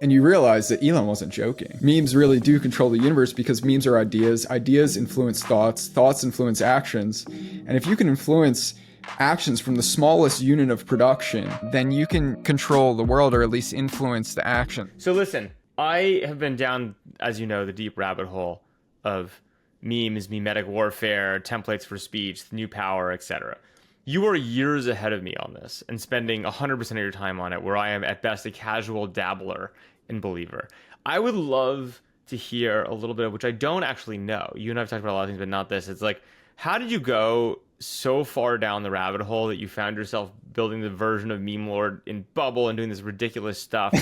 And you realize that Elon wasn't joking. Memes really do control the universe because memes are ideas. Ideas influence thoughts. Thoughts influence actions. And if you can influence actions from the smallest unit of production, then you can control the world or at least influence the action. So listen, I have been down, as you know, the deep rabbit hole of memes, memetic warfare, templates for speech, new power, etc. You are years ahead of me on this and spending 100% of your time on it, where I am at best a casual dabbler in Believer. I would love to hear a little bit of, which I don't actually know. You and I have talked about a lot of things, but not this. It's like, how did you go so far down the rabbit hole that you found yourself building the version of Memelord in Bubble and doing this ridiculous stuff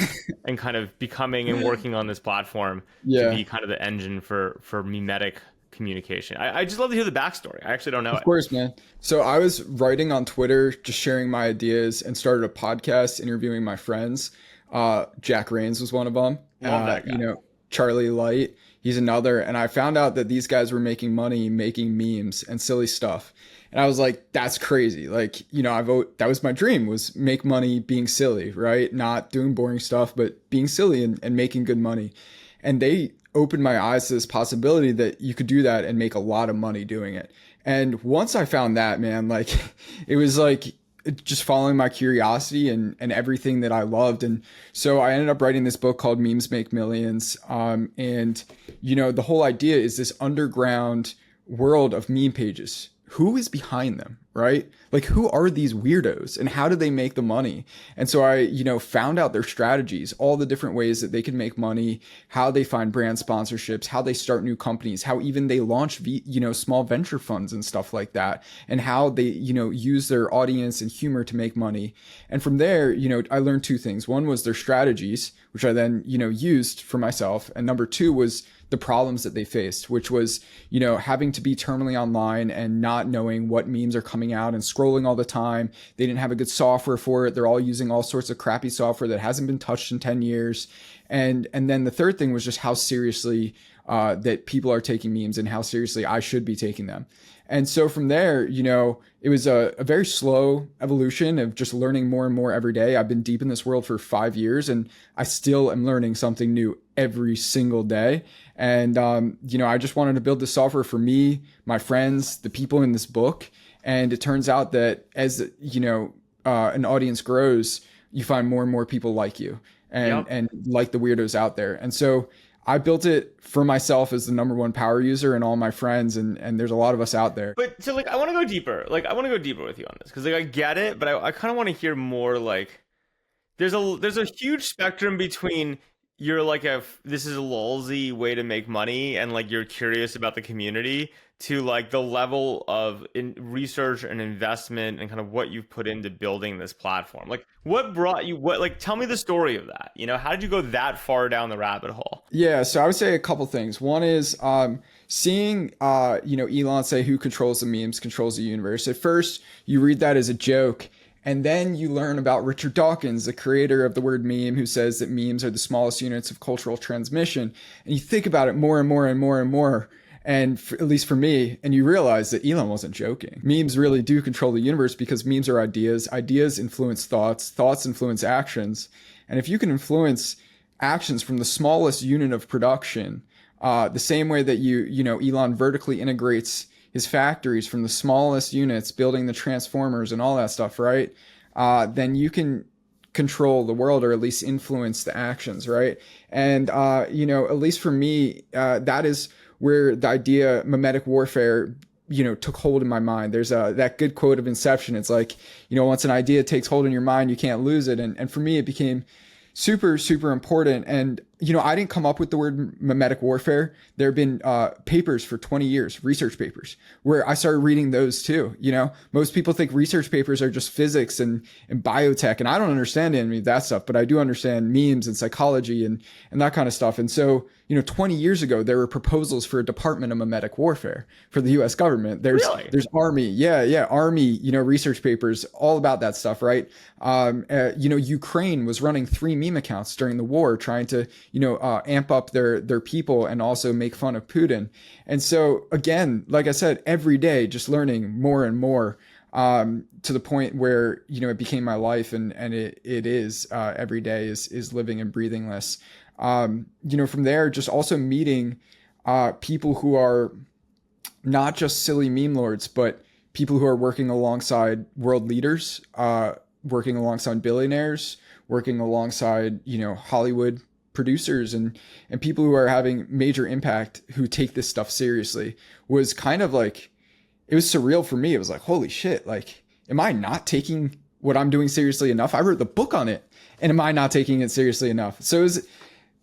and kind of becoming and working on this platform to be kind of the engine for memetic communication? I just love to hear the backstory. I actually don't know it. Of course, man. So I was writing on Twitter, just sharing my ideas, and started a podcast interviewing my friends. Jack Rains was one of them. Love that guy. Charlie Light, he's another. And I found out that these guys were making money making memes and silly stuff. And I was like, that's crazy. Like, that was my dream, was make money being silly, right? Not doing boring stuff, but being silly and making good money. And they opened my eyes to this possibility that you could do that and make a lot of money doing it. And once I found that, man, like, it was like just following my curiosity and everything that I loved. And so I ended up writing this book called Memes Make Millions. And the whole idea is this underground world of meme pages. Who is behind them, right? Like, who are these weirdos and how do they make the money? And so I, found out their strategies, all the different ways that they can make money, how they find brand sponsorships, how they start new companies, how even they launch, small venture funds and stuff like that, and how they, use their audience and humor to make money. And from there, I learned two things. One was their strategies, which I then, used for myself. And number two was the problems that they faced, which was, having to be terminally online and not knowing what memes are coming out and scrolling all the time. They didn't have a good software for it. They're all using all sorts of crappy software that hasn't been touched in 10 years. And then the third thing was just how seriously that people are taking memes and how seriously I should be taking them. And so from there, it was a very slow evolution of just learning more and more every day. I've been deep in this world for 5 years and I still am learning something new every single day. And, I just wanted to build this software for me, my friends, the people in this book. And it turns out that as, an audience grows, you find more and more people like you and like the weirdos out there. And so I built it for myself as the number one power user and all my friends. And there's a lot of us out there. But so I want to go deeper. I want to go deeper with you on this because I get it, but I kind of want to hear more. There's a huge spectrum between you're this is a lulzy way to make money and you're curious about the community to the level of research and investment and kind of what you've put into building this platform. What brought you, tell me the story of that. How did you go that far down the rabbit hole? Yeah. So I would say a couple things. One is, seeing, Elon say who controls the memes controls the universe. At first you read that as a joke. And then you learn about Richard Dawkins, the creator of the word meme, who says that memes are the smallest units of cultural transmission. And you think about it more and more and more and more. And at least for me, and you realize that Elon wasn't joking. Memes really do control the universe because memes are ideas. Ideas influence thoughts. Thoughts influence actions. And if you can influence actions from the smallest unit of production, the same way that Elon vertically integrates his factories from the smallest units, building the transformers and all that stuff, right? Then you can control the world or at least influence the actions, right? And, at least for me, that is where the idea memetic warfare, took hold in my mind. There's that good quote of Inception. It's once an idea takes hold in your mind, you can't lose it. And for me, it became super, super important. And, I didn't come up with the word memetic warfare. There have been papers for 20 years, research papers, where I started reading those too. Most people think research papers are just physics and biotech. And I don't understand any of that stuff, but I do understand memes and psychology and that kind of stuff. And so, 20 years ago, there were proposals for a department of memetic warfare for the US government. There's Army. Yeah. Army, research papers all about that stuff, right? Ukraine was running 3 meme accounts during the war, trying to, amp up their people and also make fun of Putin. And so again, like I said, every day, just learning more and more. to the point where, it became my life, and it is, every day is living and breathing this. From there, just also meeting people who are not just silly meme lords, but people who are working alongside world leaders, working alongside billionaires, working alongside, Hollywood producers, and people who are having major impact, who take this stuff seriously, was kind of like, it was surreal for me. It was like, holy shit, like, am I not taking what I'm doing seriously enough? I wrote the book on it, and am I not taking it seriously enough? So it was,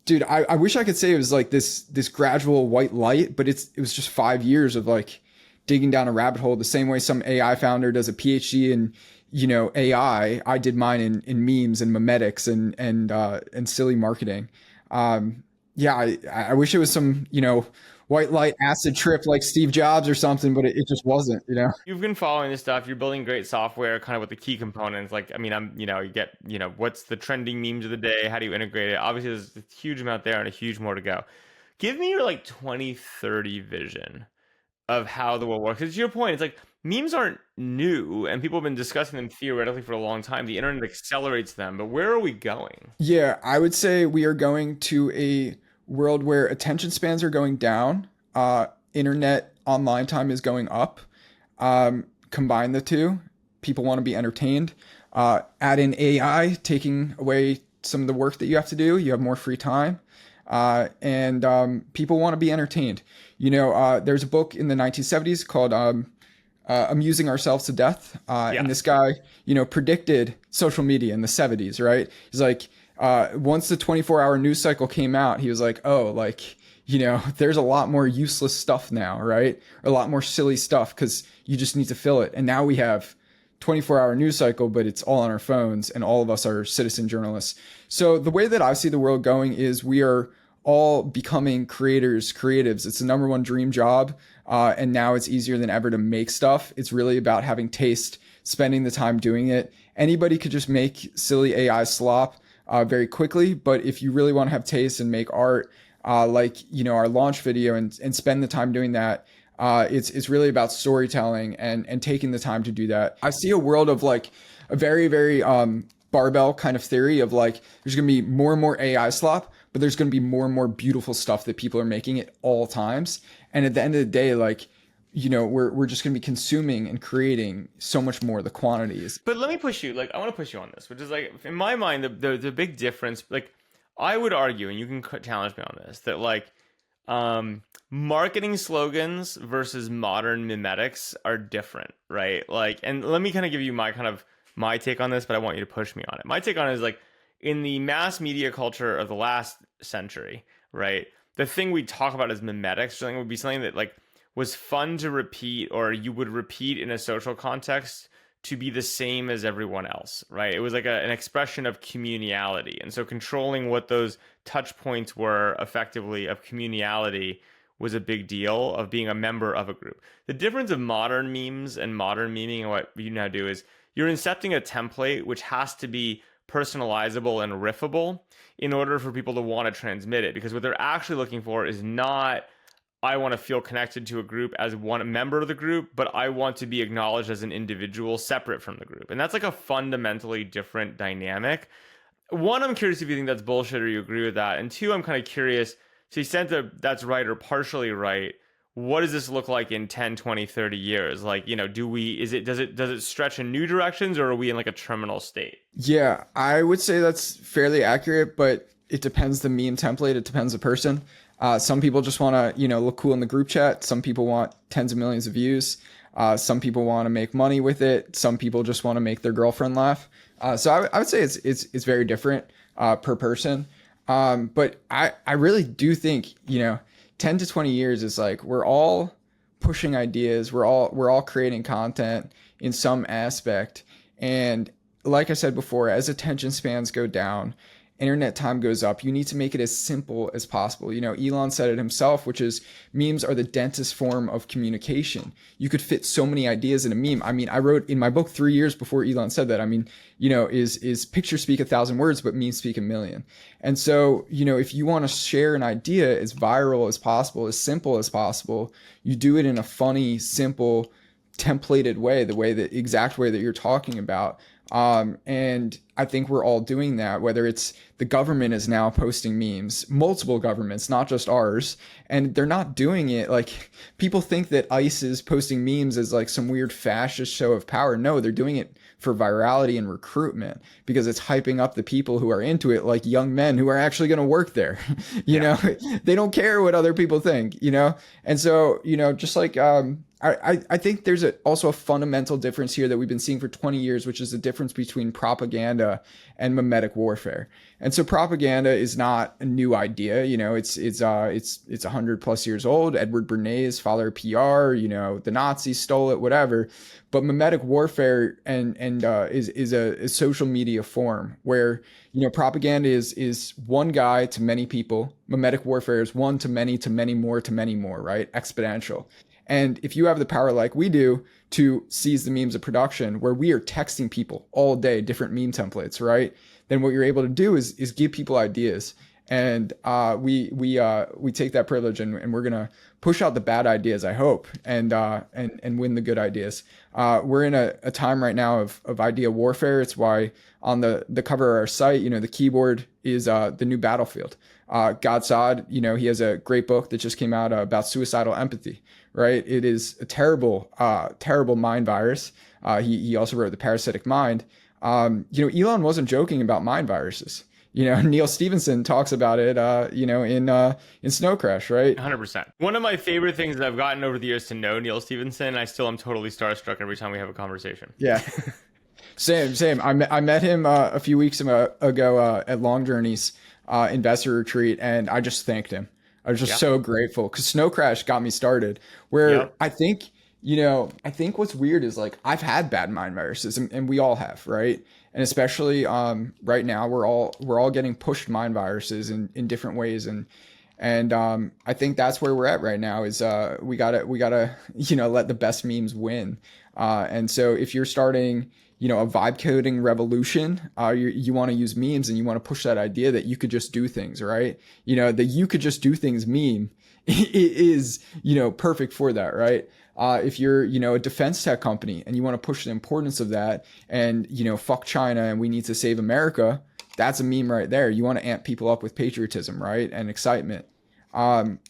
dude, I wish I could say it was like this gradual white light, but it was just 5 years of like digging down a rabbit hole, the same way some AI founder does a PhD in, AI. I did mine in memes and memetics and silly marketing. Yeah, I wish it was some, white light acid trip like Steve Jobs or something, but it just wasn't. You've been following this stuff. You're building great software, kind of with the key components. Like, I mean, you get, what's the trending memes of the day? How do you integrate it? Obviously, there's a huge amount there and a huge more to go. Give me your like 2030 vision of how the world works. Because to your point, it's like memes aren't new and people have been discussing them theoretically for a long time. The internet accelerates them, but where are we going? Yeah, I would say we are going to a world where attention spans are going down, internet online time is going up. Combine the two, people want to be entertained. Add in AI, taking away some of the work that you have to do. You have more free time, and people want to be entertained. There's a book in the 1970s called Amusing Ourselves to Death. And this guy, predicted social media in the 70s, right? He's like, once the 24-hour news cycle came out, he was like, oh, like, there's a lot more useless stuff now, right? A lot more silly stuff because you just need to fill it. And now we have 24-hour news cycle, but it's all on our phones, and all of us are citizen journalists. So the way that I see the world going is we are all becoming creatives. It's the number one dream job. And now it's easier than ever to make stuff. It's really about having taste, spending the time doing it. Anybody could just make silly AI slop very quickly. But if you really want to have taste and make art, like, our launch video, and spend the time doing that, it's really about storytelling and taking the time to do that. I see a world of like a very, very barbell kind of theory of like, there's going to be more and more AI slop, but there's going to be more and more beautiful stuff that people are making at all times. And at the end of the day, like, we're just going to be consuming and creating so much more. The quantities. But let me push you. Like, I want to push you on this, which is like, in my mind, the big difference, like, I would argue, and you can challenge me on this, that like, marketing slogans versus modern memetics are different, right? Like, and let me kind of give you my take on this, but I want you to push me on it. My take on it is like, in the mass media culture of the last century, right? The thing we talk about as memetics, something would be something that like was fun to repeat, or you would repeat in a social context to be the same as everyone else, right? It was like an expression of communality. And so controlling what those touch points were effectively of communality was a big deal, of being a member of a group. The difference of modern memes and modern memeing and what you now do is you're incepting a template which has to be personalizable and riffable in order for people to want to transmit it. Because what they're actually looking for is not, I want to feel connected to a group as one member of the group, but I want to be acknowledged as an individual separate from the group. And that's like a fundamentally different dynamic. One, I'm curious if you think that's bullshit or you agree with that. And two, I'm kind of curious, to the extent that that's right or partially right, what does this look like in 10, 20, 30 years? Like, does it stretch in new directions, or are we in like a terminal state? Yeah, I would say that's fairly accurate, but it depends the meme template. It depends the person. Some people just want to, look cool in the group chat. Some people want tens of millions of views. Some people want to make money with it. Some people just want to make their girlfriend laugh. So I would say it's very different per person. But I really do think, 10 to 20 years is like, we're all pushing ideas. We're all creating content in some aspect. And like I said before, as attention spans go down, internet time goes up, you need to make it as simple as possible. Elon said it himself, which is memes are the dentist form of communication. You could fit so many ideas in a meme. I mean, I wrote in my book 3 years before Elon said that. I mean, is pictures speak 1,000 words, but memes speak 1,000,000. And so, if you want to share an idea as viral as possible, as simple as possible, you do it in a funny, simple, templated way, the exact way that you're talking about. And I think we're all doing that, whether it's the government is now posting memes, multiple governments, not just ours, and they're not doing it like people think that ICE is posting memes as like some weird fascist show of power. No, they're doing it for virality and recruitment because it's hyping up the people who are into it, like young men who are actually going to work there. you know, they don't care what other people think, And so, just like, I think there's also a fundamental difference here that we've been seeing for 20 years, which is the difference between propaganda and memetic warfare. And so propaganda is not a new idea. It's 100+ years old. Edward Bernays, father of PR, the Nazis stole it, whatever. But memetic warfare is a social media form where, propaganda is one guy to many people. Memetic warfare is one to many more, right? Exponential. And if you have the power like we do to seize the memes of production, where we are texting people all day, different meme templates, right? Then what you're able to do is give people ideas. And we take that privilege and we're gonna push out the bad ideas, I hope, and win the good ideas. We're in a time right now of idea warfare. It's why on the cover of our site, the keyboard is the new battlefield. Godsod, he has a great book that just came out about suicidal empathy. Right, it is a terrible mind virus. He also wrote The Parasitic Mind. Elon wasn't joking about mind viruses. Neil Stephenson talks about it. In Snow Crash, right? 100%. One of my favorite things that I've gotten over the years to know Neil Stephenson. I still am totally starstruck every time we have a conversation. Yeah. Same. I met him a few weeks ago at Long Journey's investor retreat, and I just thanked him. I was just so grateful because Snow Crash got me started. Where I think what's weird is like I've had bad mind viruses, and we all have, right? And especially right now, we're all getting pushed mind viruses in different ways, and I think that's where we're at right now. Is we gotta let the best memes win. And so if you're starting a vibe coding revolution, you want to use memes and you want to push that idea that you could just do things, right? The you could just do things meme is, perfect for that, right? If you're, a defense tech company and you want to push the importance of that and, fuck China and we need to save America, that's a meme right there. You want to amp people up with patriotism, right? And excitement.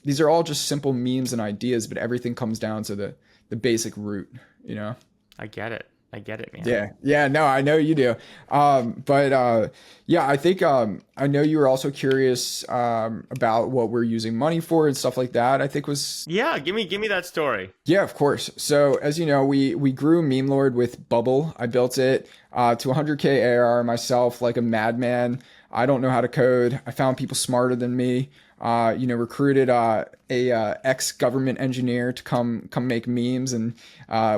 These are all just simple memes and ideas, but everything comes down to the basic root, I get it, man. Yeah. No, I know you do. I think I know you were also curious about what we're using money for and stuff like that. I think was give me that story. Yeah, of course. So as you know, we grew Memelord with Bubble. I built it to 100K ARR myself, like a madman. I don't know how to code. I found people smarter than me. Recruited a ex-government engineer to come make memes and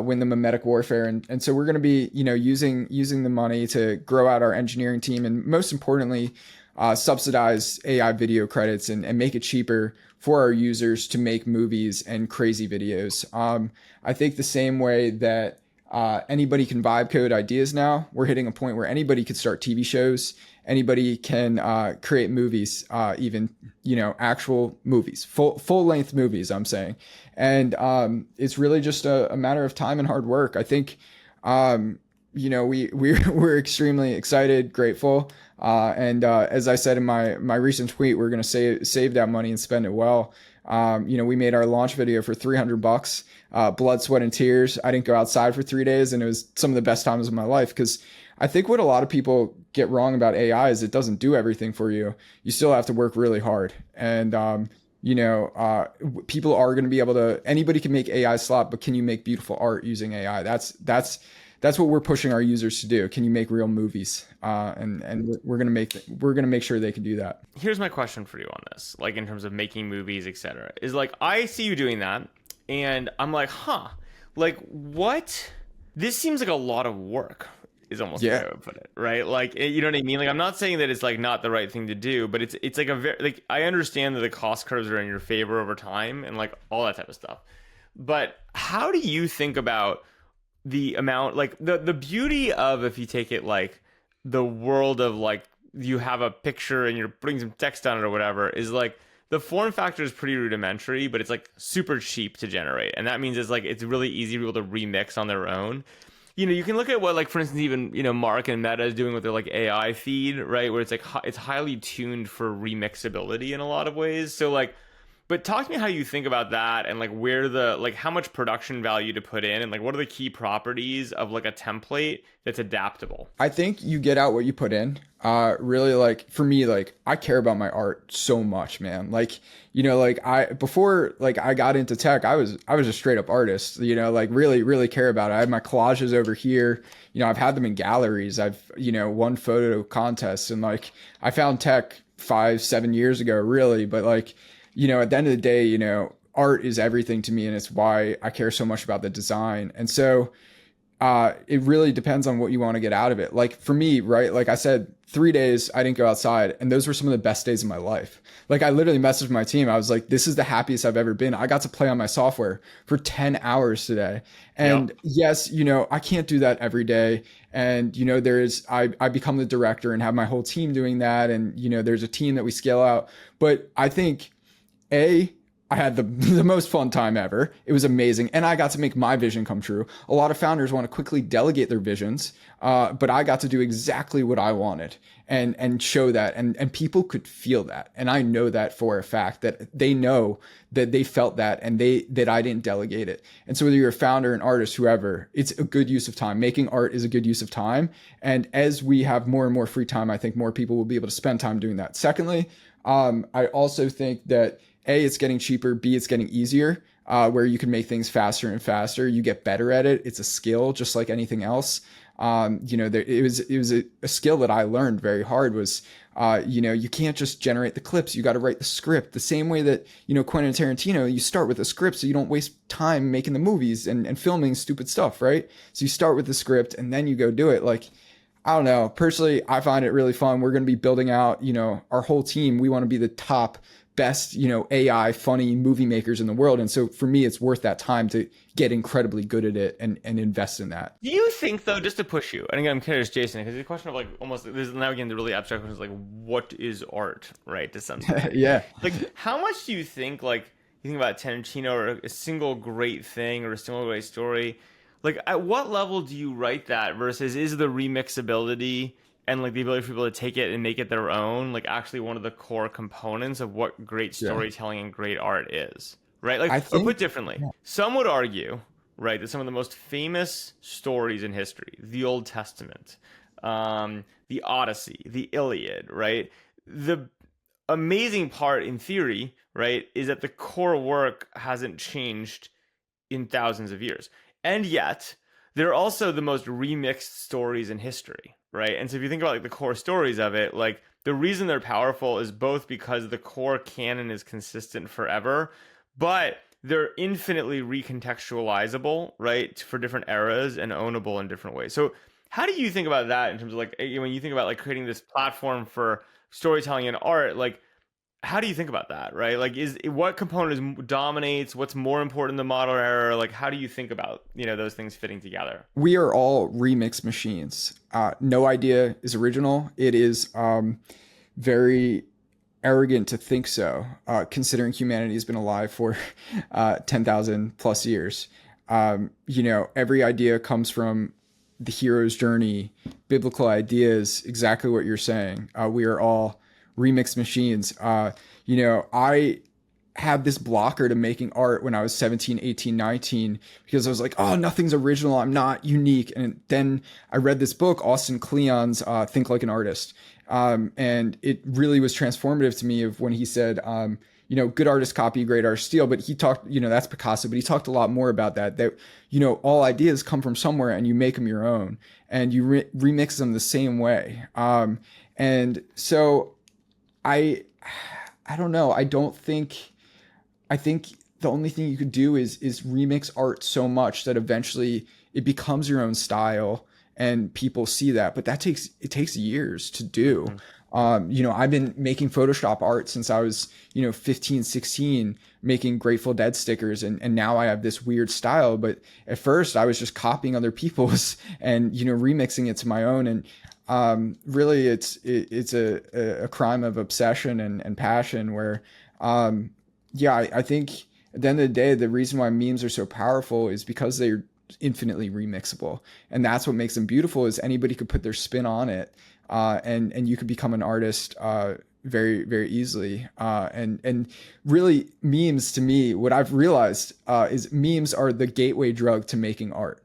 win the memetic warfare. And so we're going to be, using the money to grow out our engineering team and most importantly, subsidize AI video credits and make it cheaper for our users to make movies and crazy videos. I think the same way that anybody can vibe code ideas now, we're hitting a point where anybody could start TV shows. Anybody can create movies, even, actual movies, full length movies, I'm saying. And it's really just a matter of time and hard work. I think, we're extremely excited, grateful. And as I said in my recent tweet, we're going to save that money and spend it well. We made our launch video for $300, blood, sweat, and tears. I didn't go outside for 3 days, and it was some of the best times of my life because I think what a lot of people get wrong about AI is it doesn't do everything for you. You still have to work really hard. And, people are going to be able to, anybody can make AI slop, but can you make beautiful art using AI? That's what we're pushing our users to do. Can you make real movies? And we're going to make sure they can do that. Here's my question for you on this, like in terms of making movies, etc. Is like, I see you doing that and I'm like, like what? This seems like a lot of work. Is almost the way I would put it, right? Like, you know what I mean? Like, I'm not saying that it's like not the right thing to do, but it's like a very, like, I understand that the cost curves are in your favor over time and like all that type of stuff. But how do you think about the amount, like the beauty of, if you take it like the world of like, you have a picture and you're putting some text on it or whatever, is like the form factor is pretty rudimentary, but it's like super cheap to generate. And that means it's really easy for people to remix on their own. You can look at what, like, for instance, even, Mark and Meta is doing with their like AI feed, right? Where it's like it's highly tuned for remixability in a lot of ways. So like, but talk to me how you think about that, and like where how much production value to put in, and like what are the key properties of like a template that's adaptable. I think you get out what you put in. Really, like for me, like I care about my art so much, man. Like, like before like I got into tech, I was a straight up artist, like really, really care about it. I have my collages over here. I've had them in galleries. I've, won photo contests, and like I found tech 5-7 years ago, really. But like, at the end of the day, art is everything to me, and it's why I care so much about the design. And so it really depends on what you want to get out of it. Like for me, right? Like I said, 3 days I didn't go outside, and those were some of the best days of my life. Like I literally messaged my team. I was like, this is the happiest I've ever been. I got to play on my software for 10 hours today. And Yep. yes, I can't do that every day. And, I become the director and have my whole team doing that. And, there's a team that we scale out. But I think I had the most fun time ever. It was amazing. And I got to make my vision come true. A lot of founders want to quickly delegate their visions, but I got to do exactly what I wanted and show that. And people could feel that. And I know that for a fact, that they know that they felt that, and that I didn't delegate it. And so whether you're a founder, an artist, whoever, it's a good use of time. Making art is a good use of time. And as we have more and more free time, I think more people will be able to spend time doing that. Secondly, I also think that it's getting cheaper. B, it's getting easier, where you can make things faster and faster. You get better at it. It's a skill, just like anything else. It was a skill that I learned very hard. Was you can't just generate the clips. You got to write the script. The same way that Quentin Tarantino, you start with a script so you don't waste time making the movies and filming stupid stuff, right? So you start with the script and then you go do it. Like, I don't know. Personally, I find it really fun. We're going to be building out, our whole team. We want to be the top, best, AI funny movie makers in the world. And so for me, it's worth that time to get incredibly good at it and invest in that. Do you think, though, just to push you, and again, I'm curious, Jason, because the question of like almost, this is now again the really abstract question is like, what is art, right? To some degree. Yeah. Like, how much do you think, like, you think about Tarantino or a single great thing or a single great story? Like, at what level do you write that versus is the remixability and like the ability for people to take it and make it their own, like actually one of the core components of what great storytelling and great art is, right? Like, or put differently, some would argue, right, that some of the most famous stories in history, the Old Testament, the Odyssey, the Iliad, right? The amazing part in theory, right, is that the core work hasn't changed in thousands of years. And yet, they're also the most remixed stories in history, right? And so if you think about like the core stories of it, like the reason they're powerful is both because the core canon is consistent forever, but they're infinitely recontextualizable, right, for different eras and ownable in different ways. So how do you think about that in terms of like when you think about like creating this platform for storytelling and art, like how do you think about that, right? Like, what component dominates? What's more important in the model era? Like, how do you think about those things fitting together? We are all remix machines. No idea is original. It is very arrogant to think so, considering humanity has been alive for 10,000 plus years. Every idea comes from the hero's journey, biblical ideas, exactly what you're saying. We are all remix machines. I had this blocker to making art when I was 17, 18, 19, because I was like, oh, nothing's original. I'm not unique. And then I read this book, Austin Kleon's Think Like an Artist. And it really was transformative to me of when he said, good artists copy, great artists steal. But he talked, that's Picasso, but he talked a lot more about that, all ideas come from somewhere and you make them your own and you remix them the same way. And so I don't know. I think the only thing you could do is remix art so much that eventually it becomes your own style and people see that. But it takes years to do. I've been making Photoshop art since I was, 15, 16, making Grateful Dead stickers. And now I have this weird style. But at first I was just copying other people's and, remixing it to my own. And Really, it's a crime of obsession and passion where, yeah, I think at the end of the day, the reason why memes are so powerful is because they're infinitely remixable, and that's what makes them beautiful. Is anybody could put their spin on it, and you could become an artist very easily. And really, memes to me, what I've realized is memes are the gateway drug to making art.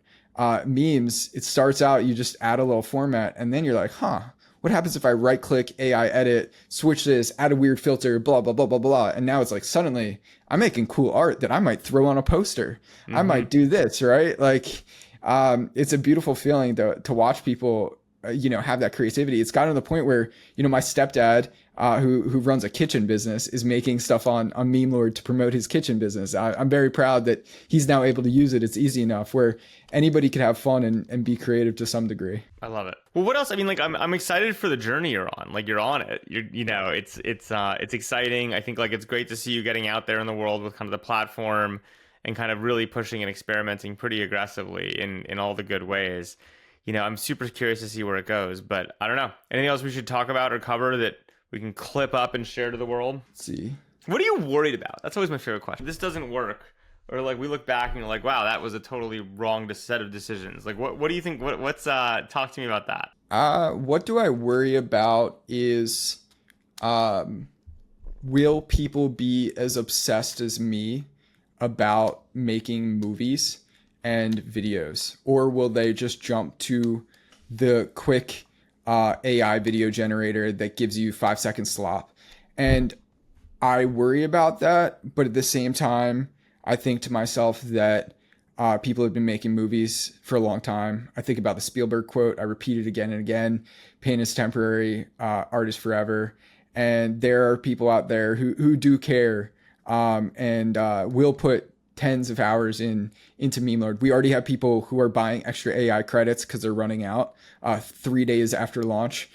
Memes, it starts out, you just add a little format, and then you're like, huh, what happens if I right click, AI edit, switch this, add a weird filter, blah, blah, blah, blah, blah. And now it's like suddenly I'm making cool art that I might throw on a poster. I Mm-hmm. might do this, right? Like, it's a beautiful feeling to watch people, have that creativity. It's gotten to the point where, my stepdad, who runs a kitchen business, is making stuff on Memelord to promote his kitchen business. I'm very proud that he's now able to use it. It's easy enough where anybody can have fun and be creative to some degree. I love it. Well, what else? I mean, like, I'm excited for the journey you're on. Like, you're on it. It's exciting. I think like it's great to see you getting out there in the world with kind of the platform and kind of really pushing and experimenting pretty aggressively in all the good ways. I'm super curious to see where it goes, but I don't know. Anything else we should talk about or cover that we can clip up and share to the world? Let's see. What are you worried about? That's always my favorite question. This doesn't work. Or like we look back and you're like, wow, that was a totally wrong set of decisions. Like what do you think? What's talk to me about that? What do I worry about is, um, will people be as obsessed as me about making movies and videos, or will they just jump to the quick AI video generator that gives you 5 second slop? And I worry about that, but at the same time, I think to myself that people have been making movies for a long time. I think about the Spielberg quote. I repeat it again and again: "Pain is temporary, art is forever." And there are people out there who do care, and will put tens of hours into Memelord. We already have people who are buying extra AI credits because they're running out 3 days after launch.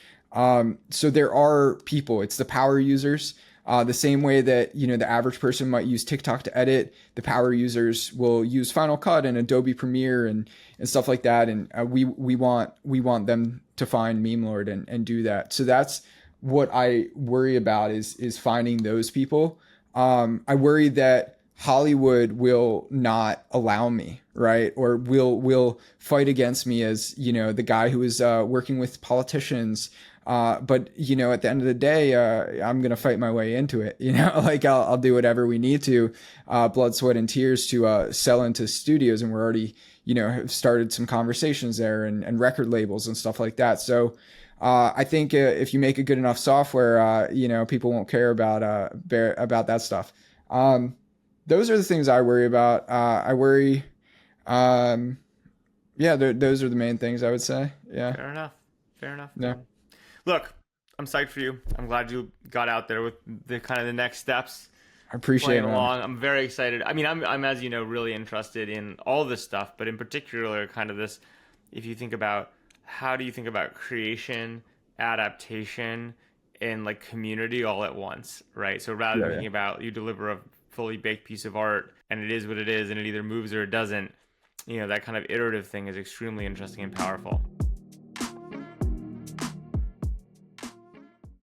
So there are people. It's the power users. The same way that the average person might use TikTok to edit, the power users will use Final Cut and Adobe Premiere and stuff like that. And we want them to find Memelord and do that. So that's what I worry about is finding those people. I worry that Hollywood will not allow me, right? Or will fight against me as the guy who is working with politicians. But at the end of the day, I'm gonna fight my way into it. Like I'll do whatever we need to, blood, sweat, and tears to sell into studios, and we're already have started some conversations there and record labels and stuff like that. So I think if you make a good enough software, people won't care about that stuff. Those are the things I worry about. I worry. Yeah, those are the main things I would say. Yeah. Fair enough. Fair enough. Yeah. Look, I'm psyched for you. I'm glad you got out there with the kind of the next steps. I appreciate it, Playing man. along. I'm very excited. I mean, I'm as you know really interested in all this stuff, but in particular, kind of this. If you think about how do you think about creation, adaptation, and like community all at once, right? So rather than Yeah. thinking about you deliver a fully baked piece of art and it is what it is and it either moves or it doesn't, that kind of iterative thing is extremely interesting and powerful.